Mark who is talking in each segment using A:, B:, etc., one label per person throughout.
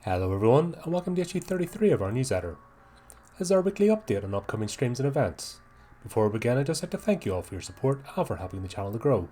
A: Hello everyone, and welcome to issue 33 of our newsletter. This is our weekly update on upcoming streams and events. Before we begin, I'd just like to thank you all for your support and for helping the channel to grow.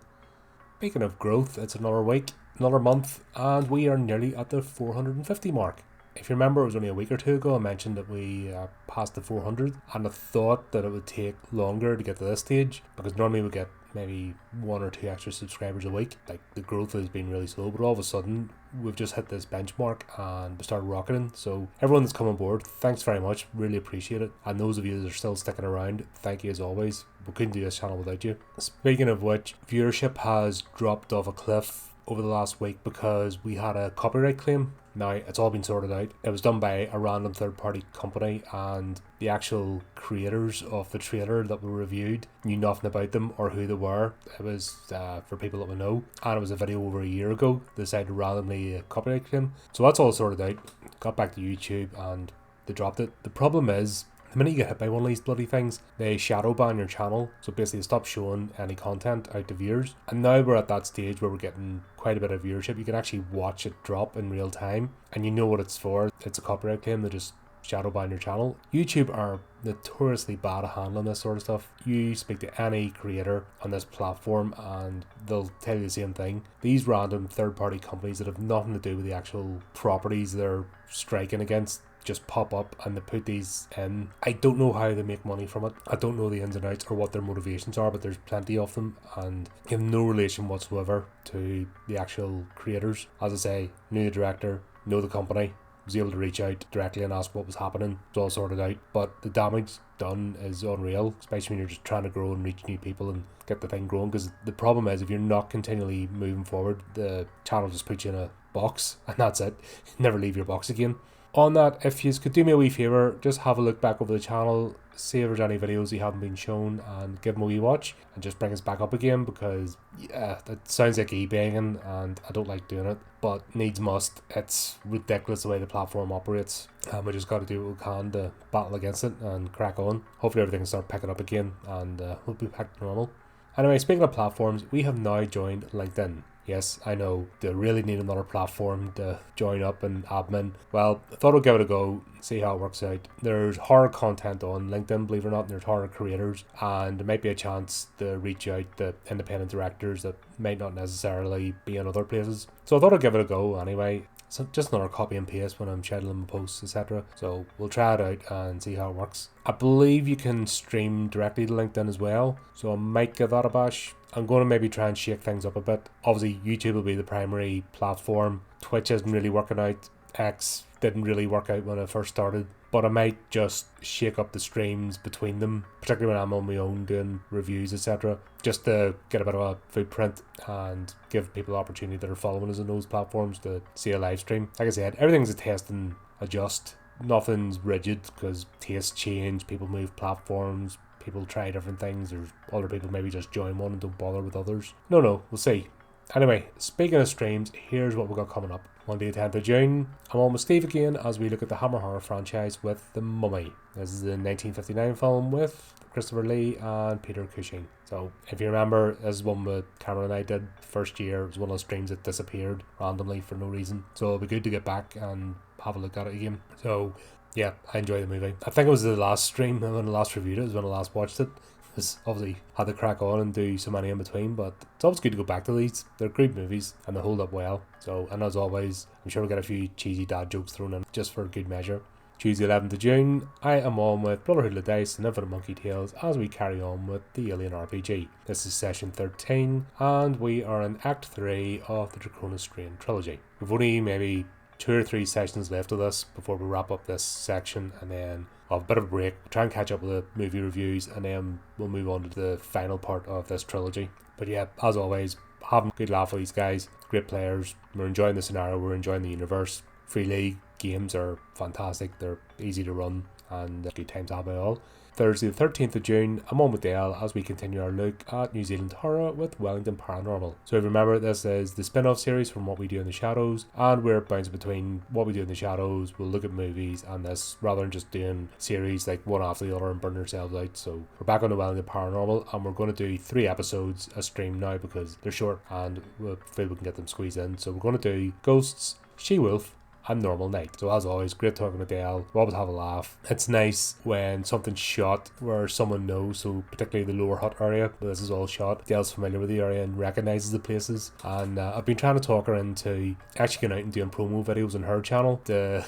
A: Speaking of growth, it's another week, another month, and we are nearly at the 450 mark. If you remember, it was only a week or two ago I mentioned that we passed the 400, and I thought that it would take longer to get to this stage, because normally we get maybe 1 or 2 extra subscribers a week. Like, the growth has been really slow, but all of a sudden we've just hit this benchmark and we started rocketing. So everyone that's come on board, thanks very much, really appreciate it. And those of you that are still sticking around, thank you as always. We couldn't do this channel without you. Speaking of which, viewership has dropped off a cliff over the last week because we had a copyright claim. Now, it's all been sorted out. It was done by a random third-party company, and the actual creators of the trailer that we reviewed knew nothing about them or who they were. It was for people that we know, and it was a video over a year ago. They decided to randomly copyright claim. So that's all sorted out. Got back to YouTube and they dropped it. The problem is, the minute you get hit by one of these bloody things, they shadow ban your channel. So basically they stop showing any content out to viewers. And now we're at that stage where we're getting quite a bit of viewership. You can actually watch it drop in real time, and you know what it's for. It's a copyright claim. They just shadow ban your channel. YouTube are notoriously bad at handling this sort of stuff. You speak to any creator on this platform and they'll tell you the same thing. These random third-party companies that have nothing to do with the actual properties they're striking against just pop up and they put these in. I don't know how they make money from it. I don't know the ins and outs or what their motivations are, but there's plenty of them and have no relation whatsoever to the actual creators. As I say, knew the director, know the company, was able to reach out directly and ask what was happening. It's all sorted out, but the damage done is unreal, especially when you're just trying to grow and reach new people and get the thing growing. Because the problem is, if you're not continually moving forward, the channel just puts you in a box and that's it. Never leave your box again. On that, if you could do me a wee favour, just have a look back over the channel, see if there's any videos you haven't been shown and give them a wee watch and just bring us back up again, because yeah, it sounds like e-banging and I don't like doing it, but needs must. It's ridiculous the way the platform operates, and we just got to do what we can to battle against it and crack on. Hopefully everything can start picking up again and we'll be back to normal. Anyway, speaking of platforms, we have now joined LinkedIn. Yes, I know, they really need another platform to join up and admin. Well, I thought I'd give it a go, see how it works out. There's horror content on LinkedIn, believe it or not, and there's horror creators, and there might be a chance to reach out to independent directors that might not necessarily be in other places. So I thought I'd give it a go anyway. So just another copy and paste when I'm scheduling my posts, etc. So we'll try it out and see how it works. I believe you can stream directly to LinkedIn as well, so I might give that a bash. I'm going to maybe try and shake things up a bit. Obviously YouTube will be the primary platform. Twitch isn't really working out. X didn't really work out when I first started, but I might just shake up the streams between them, particularly when I'm on my own doing reviews, etc., just to get a bit of a footprint and give people the opportunity that are following us on those platforms to see a live stream. Like I said, everything's a test and adjust. Nothing's rigid because tastes change, people move platforms, people try different things. There's other people maybe just join one and don't bother with others. No, we'll see. Anyway, speaking of streams, here's what we've got coming up. Monday the 10th of June, I'm on with Steve again as we look at the Hammer Horror franchise with The Mummy. This is the 1959 film with Christopher Lee and Peter Cushing. So if you remember, this is one that Cameron and I did first year. It was one of those streams that disappeared randomly for no reason. So it'll be good to get back and have a look at it again. So yeah, I enjoy the movie. I think it was the last stream when I last reviewed it, was when I last watched it. Because obviously had to crack on and do so many in between, but it's always good to go back to these. They're great movies and they hold up well. So, and as always, I'm sure we'll get a few cheesy dad jokes thrown in just for good measure. Tuesday 11th of June, I am on with Brotherhood of Dice and Infinite Monkey Tales as we carry on with the Alien RPG. This is session 13 and we are in Act 3 of the Draconis Strain trilogy. We've only maybe 2 or 3 sessions left of this before we wrap up this section, and then we'll have a bit of a break, try and catch up with the movie reviews, and then we'll move on to the final part of this trilogy. But yeah, as always, having a good laugh with these guys, great players, we're enjoying the scenario, we're enjoying the universe. Free League games are fantastic, they're easy to run and good times to have by all. Thursday the 13th of June, I'm on with Dale as we continue our look at New Zealand horror with Wellington Paranormal. So if you remember, this is the spin-off series from What We Do in the Shadows, and we're bouncing between What We Do in the Shadows, we'll look at movies, and this, rather than just doing series like one after the other and burning ourselves out. So we're back on the Wellington Paranormal, and we're going to do 3 episodes a stream now because they're short and we feel we can get them squeezed in. So we're going to do Ghosts, She-Wolf, and normal night. So as always, great talking to Dale. We always have a laugh. It's nice when something's shot where someone knows, so particularly the lower hut area, but this is all shot. Dale's familiar with the area and recognises the places, and I've been trying to talk her into actually going out and doing promo videos on her channel to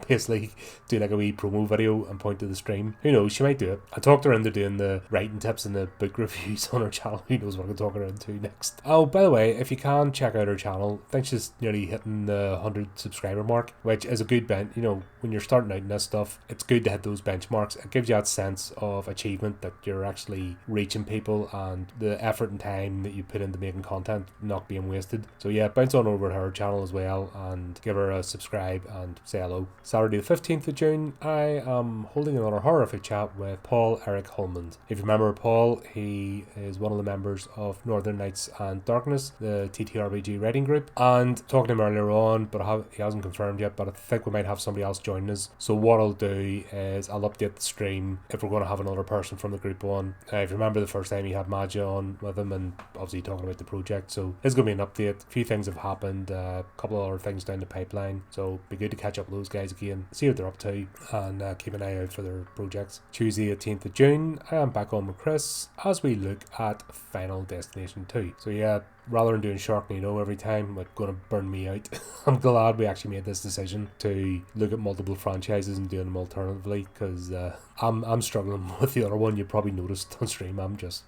A: basically do like a wee promo video and point to the stream. Who knows, she might do it. I talked her into doing the writing tips and the book reviews on her channel. Who knows what I can talk her into next. Oh, by the way, if you can check out her channel, I think she's nearly hitting the 100 subscriber mark, which is a good bench. You know, when you're starting out in this stuff, it's good to hit those benchmarks. It gives you that sense of achievement that you're actually reaching people and the effort and time that you put into making content not being wasted. So yeah, bounce on over to her channel as well and give her a subscribe and say hello. Saturday the 15th of June, I am holding another horrific chat with Paul Eric Holmond. If you remember Paul, he is one of the members of Northern Nights and Darkness, the TTRPG writing group, and talking to him earlier on, but he hasn't confirmed yet, but I think we might have somebody else joining us. So what I'll do is I'll update the stream if we're going to have another person from the group on. If you remember the first time he had Maja on with him and obviously talking about the project, so it's going to be an update. A few things have happened, a couple of other things down the pipeline, so be good to catch up with those guys again, see what they're up to, and keep an eye out for their projects. Tuesday 18th of June, I am back on with Chris as we look at Final Destination 2. So yeah, rather than doing Sharknado every time, it's going to burn me out. I'm glad we actually made this decision to look at multiple franchises and doing them alternatively, because I'm struggling with the other one. You probably noticed on stream, I'm just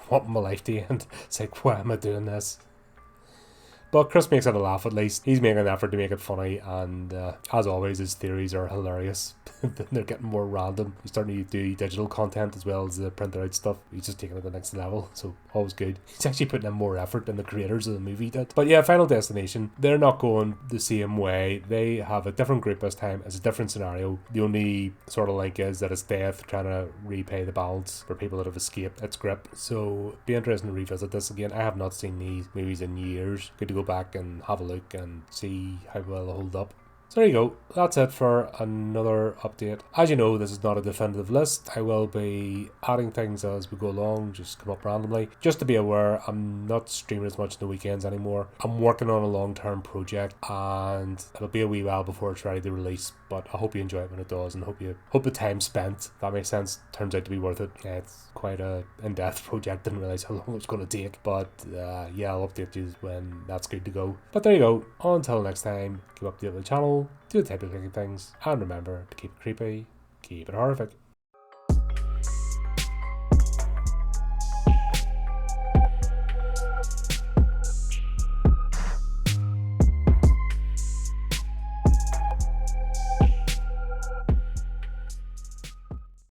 A: wanting my life to end. It's like, why am I doing this? But Chris makes it a laugh at least. He's making an effort to make it funny, and as always, his theories are hilarious. They're getting more random. He's starting to do digital content as well as the printed out stuff. He's just taking it to the next level, so always good. He's actually putting in more effort than the creators of the movie did. But yeah, Final Destination, they're not going the same way. They have a different group this time. It's a different scenario. The only sort of link is that it's death trying to repay the balance for people that have escaped its grip. So be interesting to revisit this again. I have not seen these movies in years. Good to go back and have a look and see how well they hold up. So there you go, that's it for another update. As you know, this is not a definitive list. I will be adding things as we go along, just come up randomly. Just to be aware, I'm not streaming as much in the weekends anymore. I'm working on a long-term project and it'll be a wee while before it's ready to release, but I hope you enjoy it when it does, and hope the time spent, if that makes sense, turns out to be worth it. Yeah, it's quite a in-depth project, didn't realise how long it was going to take, but yeah, I'll update you when that's good to go. But there you go, until next time, keep updated with the channel, do the type of thinking things, and remember to keep it creepy, keep it horrific.